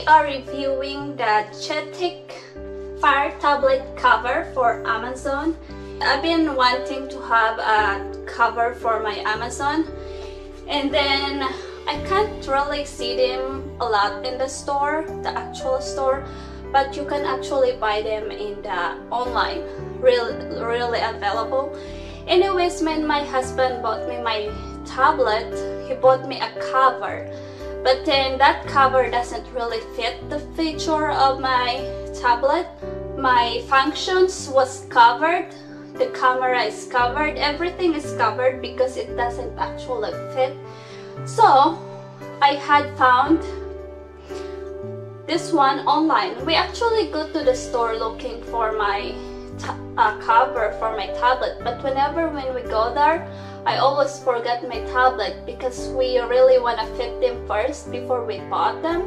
we are reviewing the Chetik Fire tablet cover for Amazon. I've been wanting to have a cover for my Amazon, and then I can't really see them a lot in the store, the actual store, but you can actually buy them in the online, really available. Anyways, when my husband bought me my tablet, he bought me a cover, but then that cover doesn't really fit the feature of my tablet. My functions was covered, the camera is covered, everything is covered because it doesn't actually fit. So I had found this one online. We actually go to the store looking for my cover for my tablet, but when we go there, I always forget my tablet because we really want to fit them first before we bought them.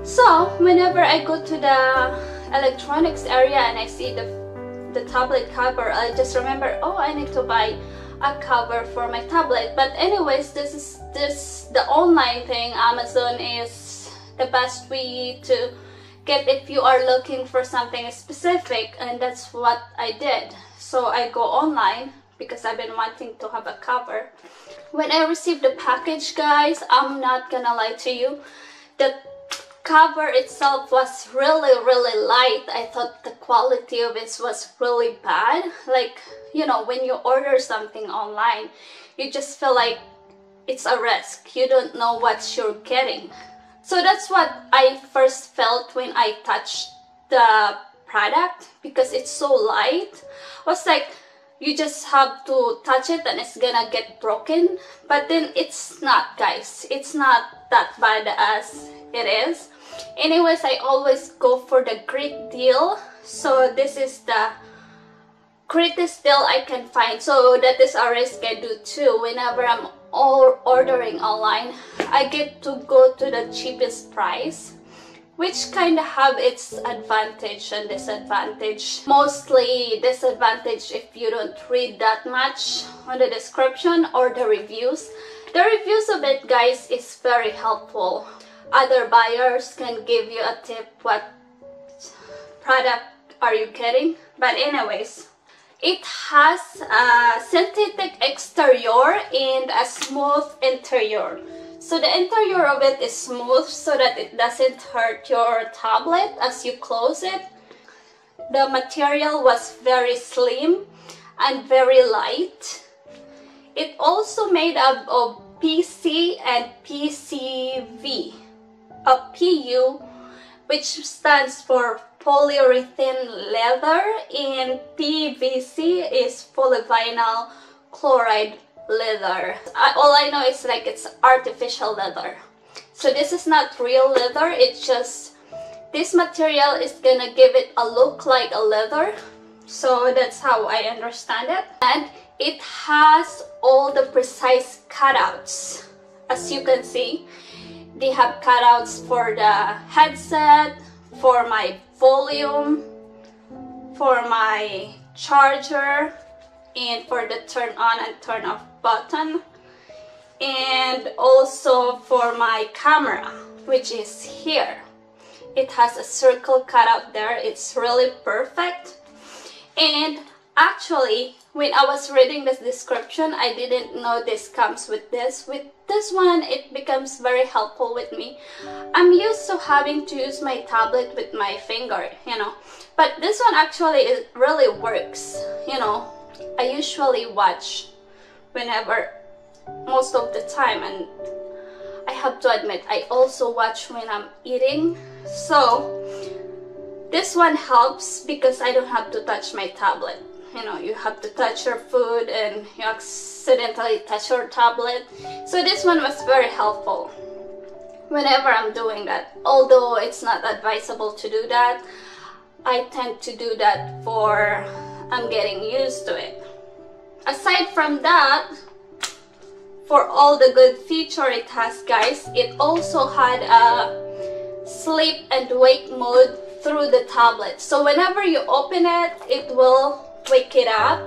So whenever I go to the electronics area and I see the tablet cover, I just remember, oh, I need to buy a cover for my tablet. But anyways, the online thing, Amazon is the best way to get if you are looking for something specific, and that's what I did. So I go online because I've been wanting to have a cover. When I received the package, guys, I'm not gonna lie to you, the cover itself was really light. I thought the quality of it was really bad. Like, you know, when you order something online, you just feel like it's a risk. You don't know what you're getting. So that's what I first felt when I touched the product, because it's so light. I was like, you just have to touch it and it's gonna get broken. But then it's not, guys. It's not that bad as it is. Anyways, I always go for the great deal. So this is the greatest deal I can find. So that is a risk I do too. Whenever I'm ordering online, I get to go to the cheapest price, which kind of have its advantage and disadvantage. Mostly disadvantage if you don't read that much on the description or the reviews. The reviews of it, guys, is very helpful. Other buyers can give you a tip what product are you getting. But anyways, it has a synthetic exterior and a smooth interior. So the interior of it is smooth so that it doesn't hurt your tablet as you close it. The material was very slim and very light. It also made up of PC and PCV. A PU, which stands for polyurethane leather, and PVC is polyvinyl chloride leather. All I know is like it's artificial leather. So this is not real leather, it's just this material is gonna give it a look like a leather. So that's how I understand it. And it has all the precise cutouts. As you can see, they have cutouts for the headset, for my volume, for my charger, and for the turn on and turn off button, and also for my camera, which is here. It has a circle cutout there. It's really perfect. And actually, when I was reading this description, I didn't know this comes with this. With this one, it becomes very helpful with me. I'm used to having to use my tablet with my finger, you know. But this one actually, it really works, you know. I usually watch whenever, most of the time, and I have to admit, I also watch when I'm eating. So this one helps because I don't have to touch my tablet. You know, you have to touch your food and you accidentally touch your tablet. So this one was very helpful whenever I'm doing that. Although it's not advisable to do that, I tend to do that for I'm getting used to it. Aside from that, for all the good feature it has, guys, it also had a sleep and wake mode through the tablet. So whenever you open it, it will wake it up,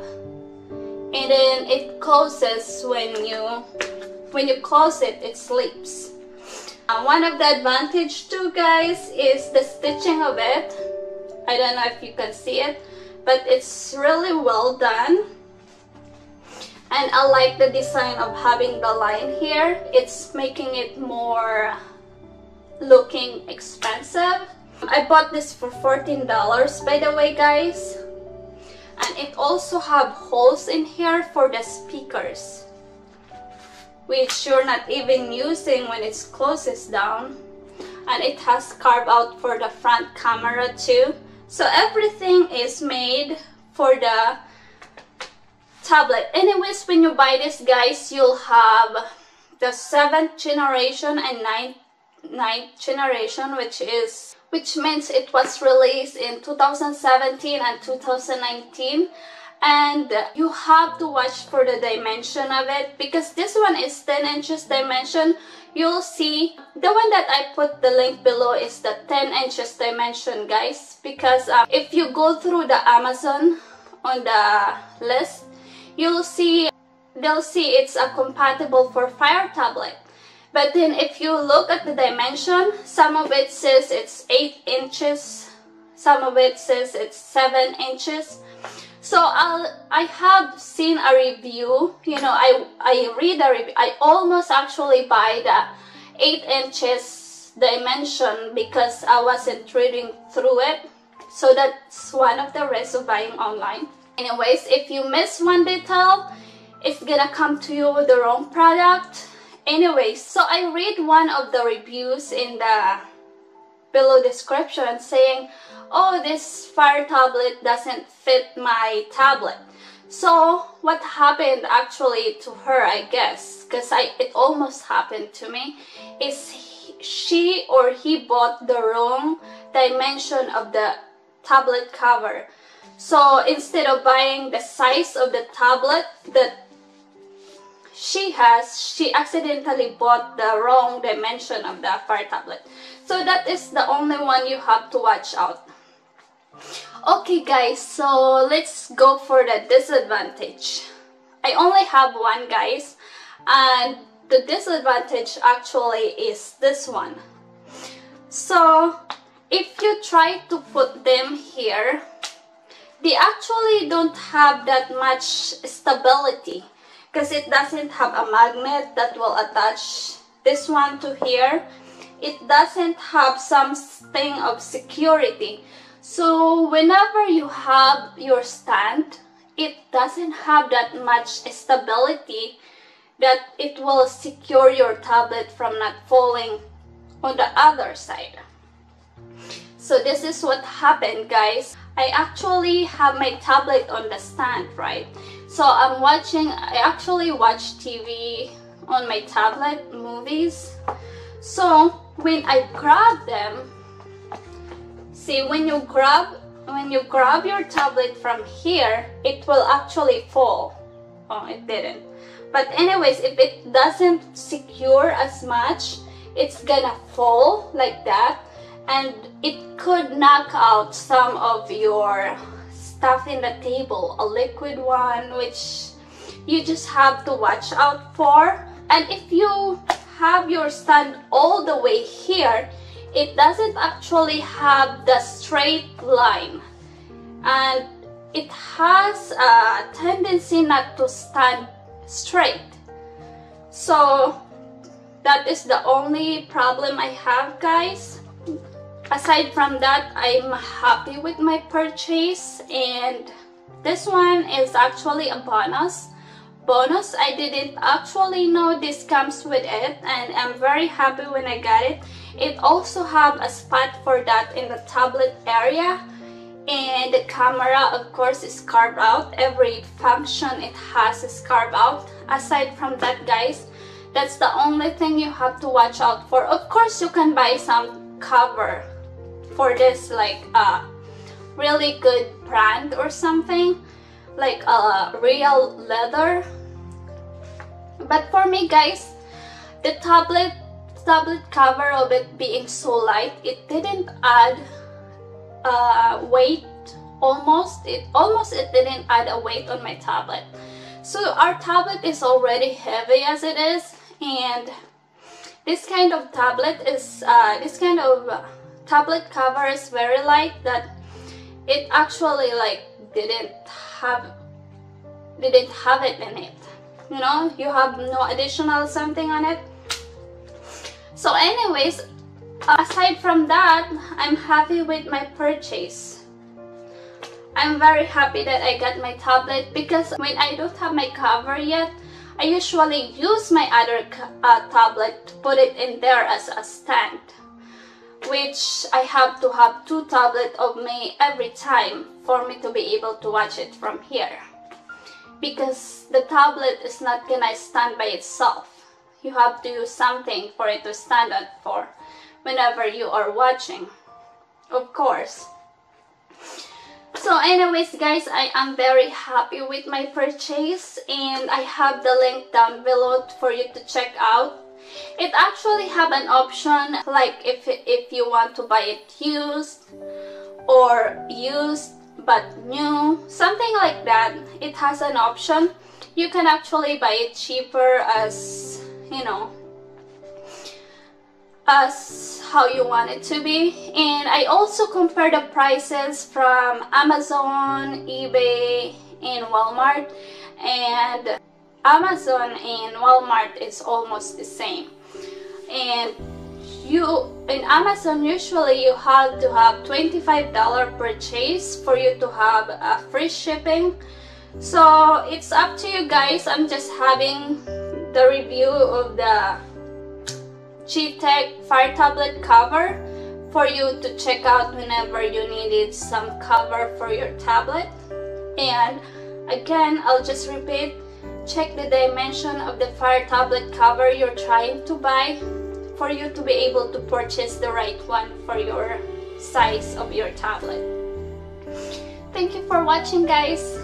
and then it closes when you close it, it sleeps. One of the advantage too, guys, is the stitching of it. I don't know if you can see it, but it's really well done. And I like the design of having the line here. It's making it more looking expensive. I bought this for $14, by the way, guys. And it also have holes in here for the speakers, which you're not even using when it's closest down. And it has carved out for the front camera too. So everything is made for the tablet. Anyways, when you buy this, guys, you'll have the 7th generation and 9th generation, which means it was released in 2017 and 2019. And you have to watch for the dimension of it, because this one is 10 inches dimension. You'll see the one that I put the link below is the 10 inches dimension, guys, because if you go through the Amazon on the list, they'll see it's compatible for Fire tablet. But then if you look at the dimension, some of it says it's 8 inches, some of it says it's 7 inches. So I have seen a review, you know, I read a review. I almost actually buy the 8 inches dimension because I wasn't reading through it. So that's one of the risks of buying online. Anyways, if you miss one detail, it's gonna come to you with the wrong product. Anyways, so I read one of the reviews in the below description saying, oh, this Fire tablet doesn't fit my tablet. So what happened actually to her, I guess, because it almost happened to me, is she or he bought the wrong dimension of the tablet cover. So instead of buying the size of the tablet that she accidentally bought the wrong dimension of the Fire tablet. So that is the only one you have to watch out. Okay, guys, so let's go for the disadvantage. I only have one, guys, and the disadvantage actually is this one. So if you try to put them here, they actually don't have that much stability, because it doesn't have a magnet that will attach this one to here. It doesn't have something of security. So whenever you have your stand, it doesn't have that much stability that it will secure your tablet from not falling on the other side. So this is what happened, guys. I actually have my tablet on the stand, right? So I actually watch TV on my tablet, movies. So when I grab them, see, when you grab your tablet from here, it will actually fall. Oh, it didn't. But anyways, if it doesn't secure as much, it's gonna fall like that, and it could knock out some of your stuff in the table, a liquid one, which you just have to watch out for. And if you have your stand all the way here, it doesn't actually have the straight line, and it has a tendency not to stand straight. So that is the only problem I have, guys. Aside from that, I'm happy with my purchase, and this one is actually a bonus. I didn't actually know this comes with it, and I'm very happy when I got it. It also have a spot for that in the tablet area, and the camera, of course, is carved out. Every function it has is carved out. Aside from that, guys, that's the only thing you have to watch out for. Of course, you can buy some cover for this, like a really good brand or something, like a real leather. But for me, guys, the tablet cover of it being so light, it didn't add weight. It didn't add a weight on my tablet. So our tablet is already heavy as it is, and This kind of tablet cover is very light, that it actually like didn't have it in it. You know, you have no additional something on it. So anyways, aside from that, I'm happy with my purchase. I'm very happy that I got my tablet, because when I don't have my cover yet, I usually use my other tablet to put it in there as a stand, which I have to have 2 tablets of me every time for me to be able to watch it from here, because the tablet is not gonna stand by itself. You have to use something for it to stand on for whenever you are watching, of course. So anyways guys, I am very happy with my purchase, and I have the link down below for you to check out. It actually have an option, like if you want to buy it used or used but new, something like that. It has an option. You can actually buy it cheaper, as you know, as how you want it to be. And I also compare the prices from Amazon, eBay, and Walmart, and Amazon and Walmart is almost the same. And in Amazon, usually you have to have $25 purchase for you to have a free shipping. So it's up to you guys. I'm just having the review of the G-Tech Fire Tablet cover for you to check out whenever you needed some cover for your tablet. And again, I'll just repeat, check the dimension of the Fire Tablet cover you're trying to buy for you to be able to purchase the right one for your size of your tablet. Thank you for watching, guys.